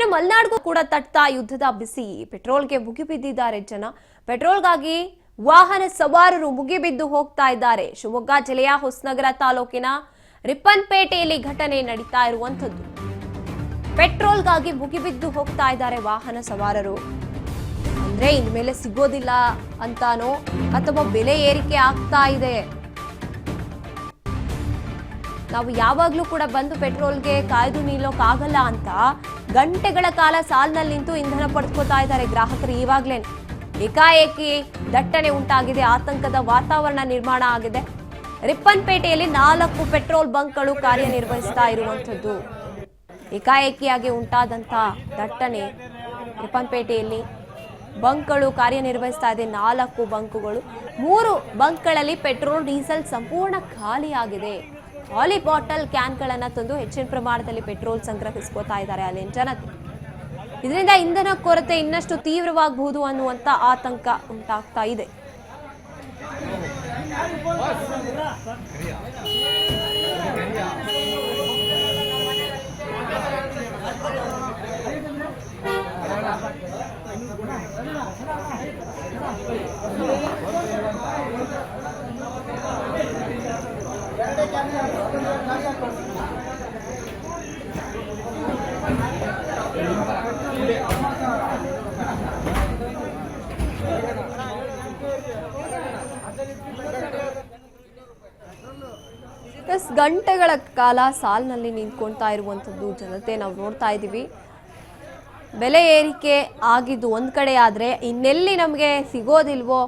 ಇನ್ನು ಮಲೆನಾಡಿಗೂ ಕೂಡ ತಟ್ತಾ ಯುದ್ಧದ ಬಿಸಿ. ಪೆಟ್ರೋಲ್ಗೆ ಮುಗಿಬಿದ್ದಿದ್ದಾರೆ ಜನ. ಪೆಟ್ರೋಲ್ಗಾಗಿ ವಾಹನ ಸವಾರರು ಮುಗಿಬಿದ್ದು ಹೋಗ್ತಾ ಇದ್ದಾರೆ. ಶಿವಮೊಗ್ಗ ಜಿಲ್ಲೆಯ ಹೊಸನಗರ ತಾಲೂಕಿನ ರಿಪ್ಪನ್ಪೇಟೆಯಲ್ಲಿ ಘಟನೆ ನಡೀತಾ ಇರುವಂತದ್ದು. ಪೆಟ್ರೋಲ್ಗಾಗಿ ಮುಗಿಬಿದ್ದು ಹೋಗ್ತಾ ಇದ್ದಾರೆ ವಾಹನ ಸವಾರರು. ಅಂದ್ರೆ ಇನ್ಮೇಲೆ ಸಿಗೋದಿಲ್ಲ ಅಂತಾನೋ ಅಥವಾ ಬೆಲೆ ಏರಿಕೆ ಆಗ್ತಾ ಇದೆ. ನಾವು ಯಾವಾಗ್ಲೂ ಕೂಡ ಬಂದು ಪೆಟ್ರೋಲ್ಗೆ ಕಾಯ್ದು ನಿಲ್ಲೋಕ್ಕಾಗಲ್ಲ ಅಂತ ಗಂಟೆಗಳ ಕಾಲ ಸಾಲಿನಲ್ಲಿ ನಿಂತು ಇಂಧನ ಪಡೆದುಕೊತಾ ಇದ್ದಾರೆ ಗ್ರಾಹಕರು. ಇವಾಗ್ಲೇ ಏಕಾಏಕಿ ದಟ್ಟಣೆ ಉಂಟಾಗಿದೆ, ಆತಂಕದ ವಾತಾವರಣ ನಿರ್ಮಾಣ ಆಗಿದೆ. ರಿಪ್ಪನ್ಪೇಟೆಯಲ್ಲಿ 4 ಪೆಟ್ರೋಲ್ ಬಂಕ್ಗಳು ಕಾರ್ಯನಿರ್ವಹಿಸ್ತಾ ಇರುವಂತದ್ದು. ಏಕಾಏಕಿಯಾಗಿ ಉಂಟಾದಂತ ದಟ್ಟಣೆ ರಿಪ್ಪನ್ಪೇಟೆಯಲ್ಲಿ ಬಂಕ್ಗಳು ಕಾರ್ಯನಿರ್ವಹಿಸ್ತಾ ಇದೆ. 4 ಬಂಕ್ಗಳು, 3 ಬಂಕ್ಗಳಲ್ಲಿ ಪೆಟ್ರೋಲ್ ಡೀಸೆಲ್ ಸಂಪೂರ್ಣ ಖಾಲಿಯಾಗಿದೆ. ಖಾಲಿ ಬಾಟಲ್ ಕ್ಯಾನ್ಗಳನ್ನ ತಂದು ಹೆಚ್ಚಿನ ಪ್ರಮಾಣದಲ್ಲಿ ಪೆಟ್ರೋಲ್ ಸಂಗ್ರಹಿಸ್ಕೋತಾ ಇದ್ದಾರೆ ಅಲ್ಲಿನ ಜನತೆ. ಇದರಿಂದ ಇಂಧನ ಕೊರತೆ ಇನ್ನಷ್ಟು ತೀವ್ರವಾಗಬಹುದು ಅನ್ನುವಂತ ಆತಂಕ ಉಂಟಾಗ್ತಾ ಇದೆ. ಗಂಟೆಗಳ ಕಾಲ ಸಾಲಿನಲ್ಲಿ ನಿಂತ್ಕೊಳ್ತಾ ಇರುವಂತದ್ದು ಜನತೆ ನಾವು ನೋಡ್ತಾ ಇದ್ದೀವಿ. ಬೆಲೆ ಏರಿಕೆ ಆಗಿದ್ದು ಒಂದ್ ಕಡೆ ಆದ್ರೆ ಇನ್ನೆಲ್ಲಿ ನಮಗೆ ಸಿಗೋದಿಲ್ವೋ